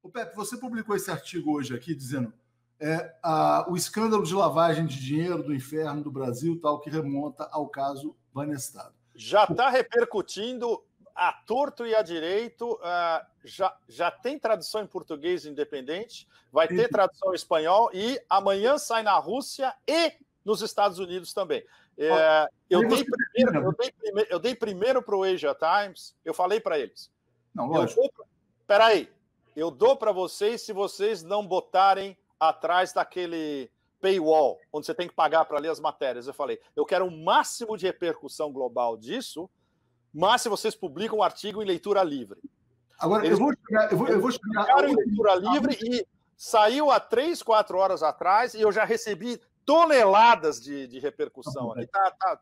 O Pepe, você publicou esse artigo hoje aqui dizendo o escândalo de lavagem de dinheiro do inferno do Brasil, tal, que remonta ao caso Banestado. Já está repercutindo a torto e a direito, já tem tradução em português independente, vai ter tradução em espanhol e amanhã sai na Rússia e nos Estados Unidos também. Eu dei primeiro para o Asia Times, eu falei para eles. Não, lógico. Peraí, eu dou para vocês se vocês não botarem atrás daquele paywall, onde você tem que pagar para ler as matérias. Eu falei, eu quero o máximo de repercussão global disso, mas se vocês publicam um artigo em leitura livre. Agora, eu vou explicar em leitura livre e saiu há 3, 4 horas atrás e eu já recebi toneladas de repercussão aqui. Tá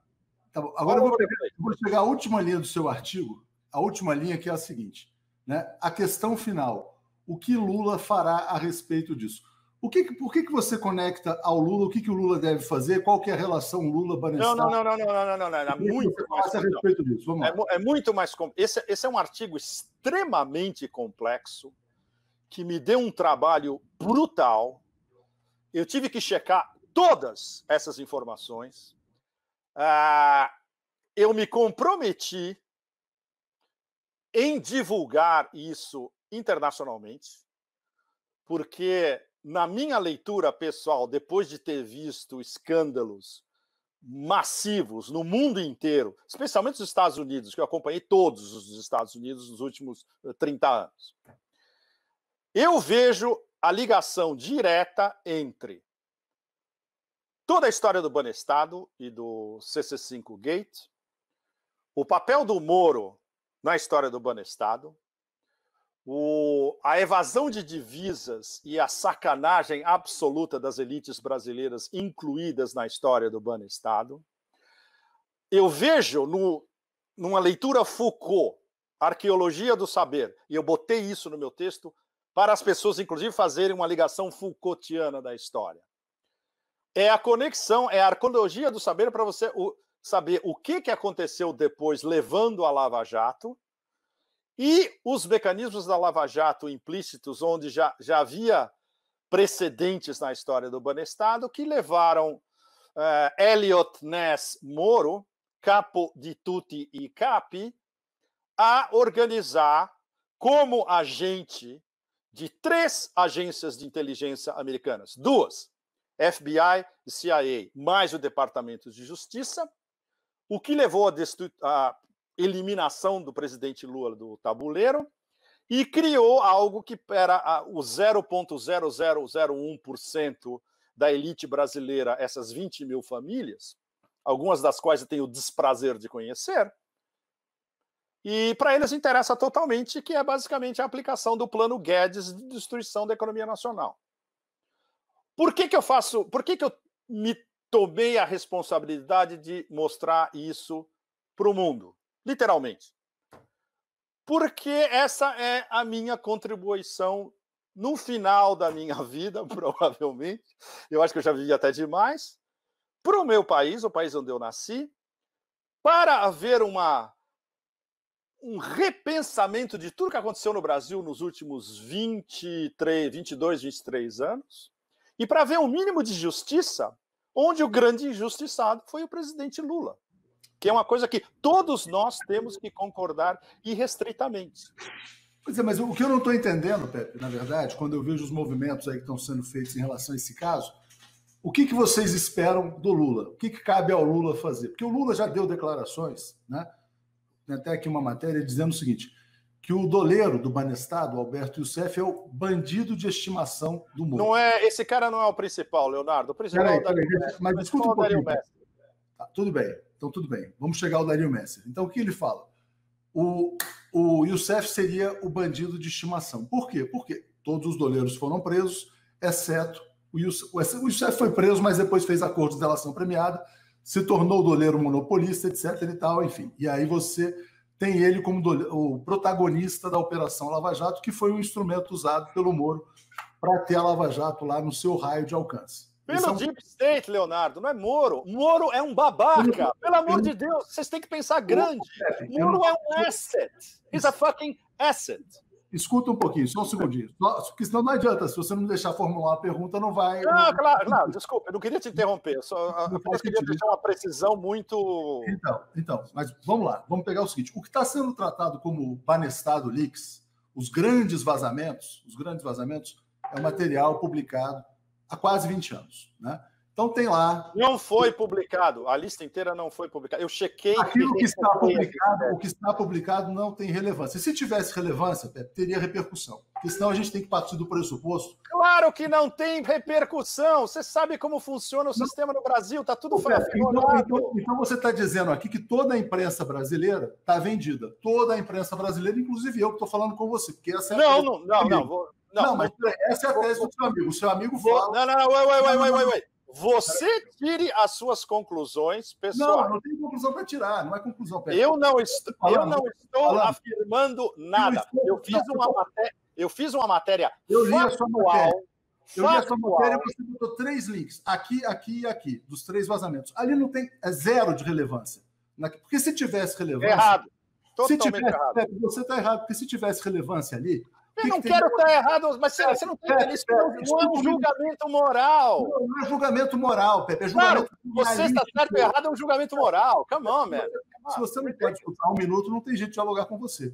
bom. Agora eu vou chegar à última linha do seu artigo, a última linha que é a seguinte, né? A questão final, o que Lula fará a respeito disso? Por que você conecta ao Lula? O que o Lula deve fazer? Qual que é a relação Lula-Banestado? Não. É muito mais a respeito disso. Vamos lá. É muito mais complexo. Esse é um artigo extremamente complexo que me deu um trabalho brutal. Eu tive que checar todas essas informações. Eu me comprometi em divulgar isso internacionalmente, porque na minha leitura pessoal, depois de ter visto escândalos massivos no mundo inteiro, especialmente nos Estados Unidos, que eu acompanhei todos os Estados Unidos nos últimos 30 anos, eu vejo a ligação direta entre toda a história do Banestado e do CC5 Gate, o papel do Moro na história do Banestado, a evasão de divisas e a sacanagem absoluta das elites brasileiras incluídas na história do Banestado. Eu vejo numa leitura Foucault, Arqueologia do Saber, e eu botei isso no meu texto para as pessoas, inclusive, fazerem uma ligação Foucaultiana da história. É a conexão, é a arqueologia do saber para você saber o que aconteceu depois, levando a Lava Jato, e os mecanismos da Lava Jato implícitos, onde já havia precedentes na história do Banestado, que levaram Elliot Ness Moro, capo di tutti i capi, a organizar como agente de 3 agências de inteligência americanas. 2, FBI e CIA, mais o Departamento de Justiça, o que levou a eliminação do presidente Lula do tabuleiro e criou algo que era o 0,0001% da elite brasileira, essas 20 mil famílias, algumas das quais eu tenho o desprazer de conhecer, e para eles interessa totalmente, que é basicamente a aplicação do plano Guedes de destruição da economia nacional. Por que eu me tomei a responsabilidade de mostrar isso para o mundo? Literalmente. Porque essa é a minha contribuição no final da minha vida, provavelmente. Eu acho que eu já vivi até demais. Para o meu país, o país onde eu nasci, para haver um repensamento de tudo que aconteceu no Brasil nos últimos 22, 23 anos, e para haver um mínimo de justiça, onde o grande injustiçado foi o presidente Lula, que é uma coisa que todos nós temos que concordar irrestritamente. Pois é, mas o que eu não estou entendendo, Pepe, na verdade, quando eu vejo os movimentos aí que estão sendo feitos em relação a esse caso, o que vocês esperam do Lula? O que cabe ao Lula fazer? Porque o Lula já deu declarações, né? Tem até aqui uma matéria dizendo o seguinte, que o doleiro do Banestado, Alberto Youssef, é o bandido de estimação do Moro. Não é, esse cara não é o principal, Leonardo. O principal é o Dario Messer. Mas escuta um pouquinho. Tá, tudo bem, então tudo bem. Vamos chegar ao Dario Messer. Então o que ele fala? O Youssef seria o bandido de estimação. Por quê? Porque todos os doleiros foram presos, exceto o Youssef. O Youssef foi preso, mas depois fez acordo de delação premiada, se tornou doleiro monopolista, etc. e tal, enfim. E aí você tem ele como o protagonista da Operação Lava Jato, que foi um instrumento usado pelo Moro para ter a Lava Jato lá no seu raio de alcance. Pelo Deep State, Leonardo, não é Moro. Moro é um babaca. Pelo amor de Deus, vocês têm que pensar grande. Moro é um asset. He's a fucking asset. Escuta um pouquinho, só um segundinho. Porque senão não adianta, se você não deixar formular a pergunta, não vai... Não, claro, não, desculpa, eu não queria te interromper, eu queria deixar uma precisão muito... Então, mas vamos lá, vamos pegar o seguinte, o que está sendo tratado como Banestado Leaks, os grandes vazamentos, é um material publicado há quase 20 anos, né? Então tem lá... Não foi publicado, a lista inteira não foi publicada. Eu chequei... Aquilo que está publicado, o que está publicado não tem relevância. Se tivesse relevância, teria repercussão. Porque senão a gente tem que partir do pressuposto... Claro que não tem repercussão. Você sabe como funciona o sistema no Brasil, está tudo então você está dizendo aqui que toda a imprensa brasileira está vendida. Toda a imprensa brasileira, inclusive eu que estou falando com você. Porque essa é Não, mas essa é a tese do seu amigo. O seu amigo fala... Não. Você tire as suas conclusões, pessoal. Não tem conclusão para tirar, não é conclusão. Eu não estou afirmando nada. Eu fiz uma matéria Eu li a sua matéria e você botou 3 links, aqui e aqui, dos 3 vazamentos. Ali não tem zero de relevância. Porque se tivesse relevância... Errado. Totalmente errado. Você está errado, porque se tivesse relevância ali... Eu não quero estar errado, mas você não tem isso. Não é um julgamento moral. Não é julgamento moral, Pepe. É julgamento você está certo ou errado, é um julgamento moral. Come on, man. Se você não pode escutar 1 minuto, não tem jeito de dialogar com você.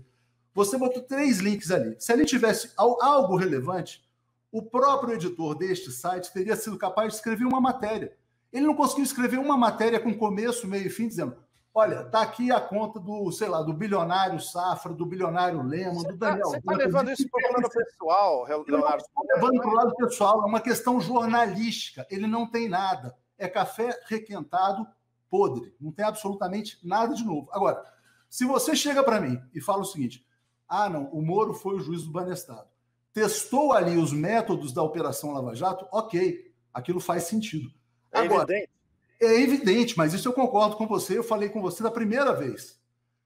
Você botou 3 links ali. Se ali tivesse algo relevante, o próprio editor deste site teria sido capaz de escrever uma matéria. Ele não conseguiu escrever uma matéria com começo, meio e fim, dizendo... Olha, está aqui a conta do bilionário Safra, do bilionário Lehman, do Daniel... Você está levando isso para o lado pessoal, Leonardo. Levando para o lado pessoal, é uma questão jornalística. Ele não tem nada. É café requentado, podre. Não tem absolutamente nada de novo. Agora, se você chega para mim e fala o seguinte, não, o Moro foi o juiz do Banestado, testou ali os métodos da Operação Lava Jato, ok, aquilo faz sentido. Agora, é evidente, mas isso eu concordo com você, eu falei com você da primeira vez.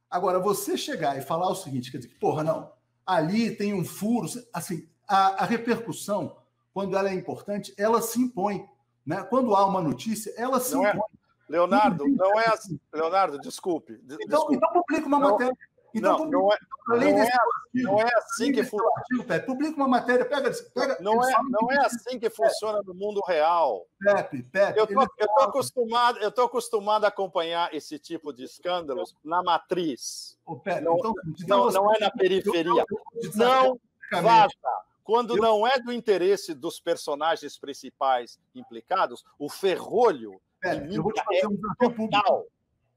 Agora, você chegar e falar o seguinte, quer dizer, não, ali tem um furo, assim, a repercussão, quando ela é importante, ela se impõe, né? Quando há uma notícia, ela se impõe. Leonardo, não é assim. Leonardo, desculpe. Então publica uma matéria. Não é assim que funciona. Publica uma matéria, pega não é assim que funciona no mundo real. Pepe, eu tô acostumado a acompanhar esse tipo de escândalos na matriz. Pepe, não é na periferia. Não vaza. Quando não é do interesse dos personagens principais implicados, o ferrolho eu vou te fazer um desafio público.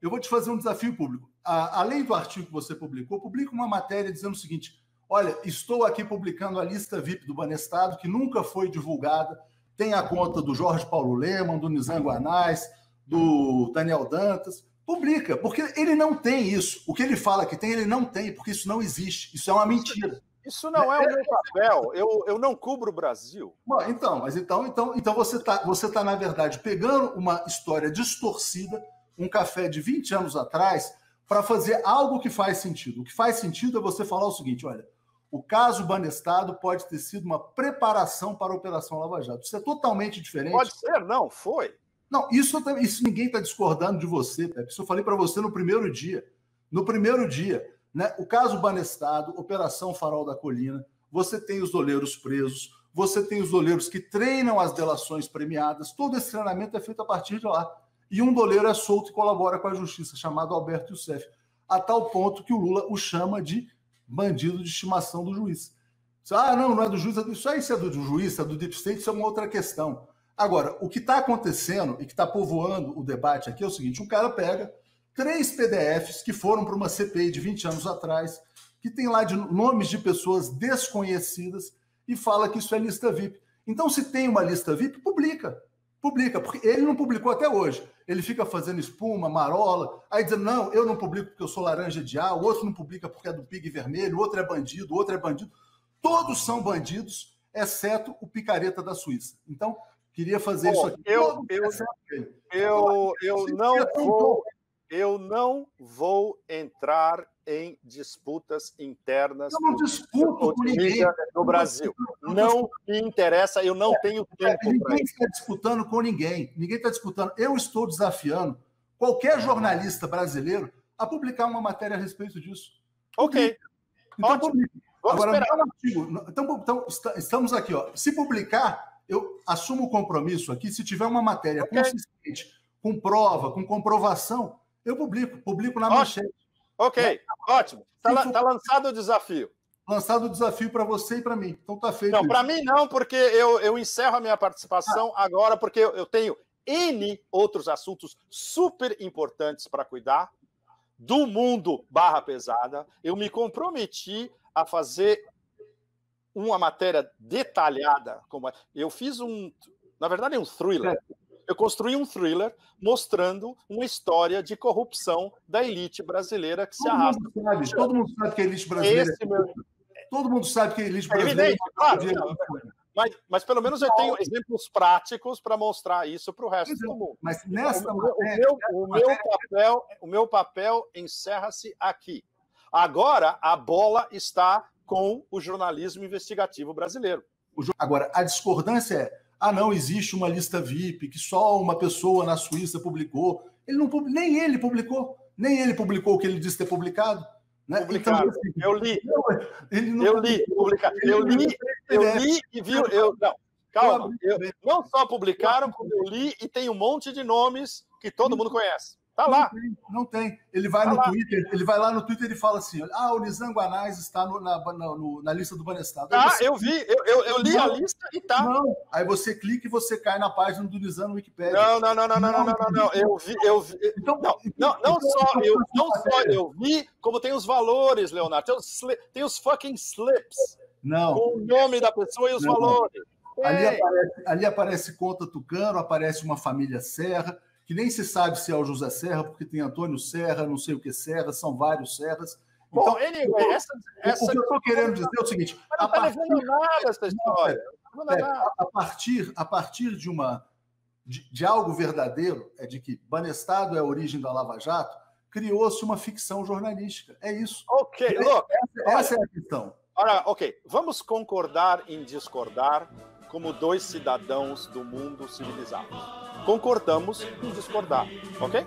Eu vou te fazer um desafio público. Além do artigo que você publicou, publica uma matéria dizendo o seguinte: olha, estou aqui publicando a lista VIP do Banestado, que nunca foi divulgada. Tem a conta do Jorge Paulo Lemann, do Nizam Guanais, do Daniel Dantas. Publica, porque ele não tem isso. O que ele fala que tem, ele não tem, porque isso não existe. Isso é uma mentira. Isso não é o meu papel. Eu não cubro o Brasil. Bom, então você tá, na verdade, pegando uma história distorcida, um café de 20 anos atrás, para fazer algo que faz sentido. O que faz sentido é você falar o seguinte: olha, o caso Banestado pode ter sido uma preparação para a Operação Lava Jato. Isso é totalmente diferente. Pode ser, não, foi. Não, isso ninguém está discordando de você, Pepe. Isso eu falei para você no primeiro dia. No primeiro dia, né? O caso Banestado, Operação Farol da Colina, você tem os doleiros presos, você tem os doleiros que treinam as delações premiadas, todo esse treinamento é feito a partir de lá. E um doleiro é solto e colabora com a justiça, chamado Alberto Youssef, a tal ponto que o Lula o chama de bandido de estimação do juiz. Não é do juiz, isso é do juiz, é do Deep State, isso é uma outra questão. Agora, o que está acontecendo e que está povoando o debate aqui é o seguinte: um cara pega 3 PDFs que foram para uma CPI de 20 anos atrás, que tem lá nomes de pessoas desconhecidas e fala que isso é lista VIP. Então, se tem uma lista VIP, publica, porque ele não publicou até hoje. Ele fica fazendo espuma, marola, aí dizendo, não, eu não publico porque eu sou laranja de A, o outro não publica porque é do Pig Vermelho, o outro é bandido, o outro é bandido. Todos são bandidos, exceto o picareta da Suíça. Então, queria fazer isso aqui. Eu não vou entrar em disputas internas no Brasil. Não me interessa, eu não tenho tempo. Ninguém está disputando com ninguém. Ninguém está disputando. Eu estou desafiando qualquer jornalista brasileiro a publicar uma matéria a respeito disso. Ok. Então, Vamos Agora, esperar. no artigo, então, estamos aqui, ó. Se publicar, eu assumo o compromisso aqui, se tiver uma matéria consistente, com prova, com comprovação, eu publico na manchete. Ok, ótimo. Está lançado o desafio. Lançado o desafio para você e para mim. Então tá feito. Não, para mim não, porque eu encerro a minha participação agora, porque eu tenho N outros assuntos super importantes para cuidar do mundo barra pesada. Eu me comprometi a fazer uma matéria detalhada. Eu fiz na verdade, um thriller. Eu construí um thriller mostrando uma história de corrupção da elite brasileira que se arrasta. Todo mundo sabe que a elite brasileira... Todo mundo sabe que a elite brasileira... Mas pelo menos eu tenho exemplos práticos para mostrar isso para o resto do mundo. Mas nessa o meu papel encerra-se aqui. Agora, a bola está com o jornalismo investigativo brasileiro. Agora, a discordância é: não, existe uma lista VIP que só uma pessoa na Suíça publicou. Nem ele publicou o que ele disse ter publicado. Né? Então, assim, eu li e vi. Calma. Não só publicaram, como eu li e tem um monte de nomes que todo mundo conhece. Tá lá. Não tem. Ele vai no Twitter, ele vai lá no Twitter e fala assim: o Nizam Anais está na lista do Banestado. Eu vi, eu li a lista e tá. Não. Aí você clica e você cai na página do Nizam no Wikipedia. Não. Eu vi. Não só eu vi, como tem os valores, Leonardo. Tem os fucking slips. Não. Com o nome da pessoa e os valores. Ali aparece conta Tucano, aparece uma família Serra, que nem se sabe se é o José Serra, porque tem Antônio Serra, não sei o que Serra, são vários Serras. Então, o que eu estou querendo dizer é o seguinte: não está levando nada essa história. A partir de algo verdadeiro, de que Banestado é a origem da Lava Jato, criou-se uma ficção jornalística. É isso. Ok, essa é a questão. Vamos concordar em discordar como dois cidadãos do mundo civilizado. Concordamos em discordar, ok?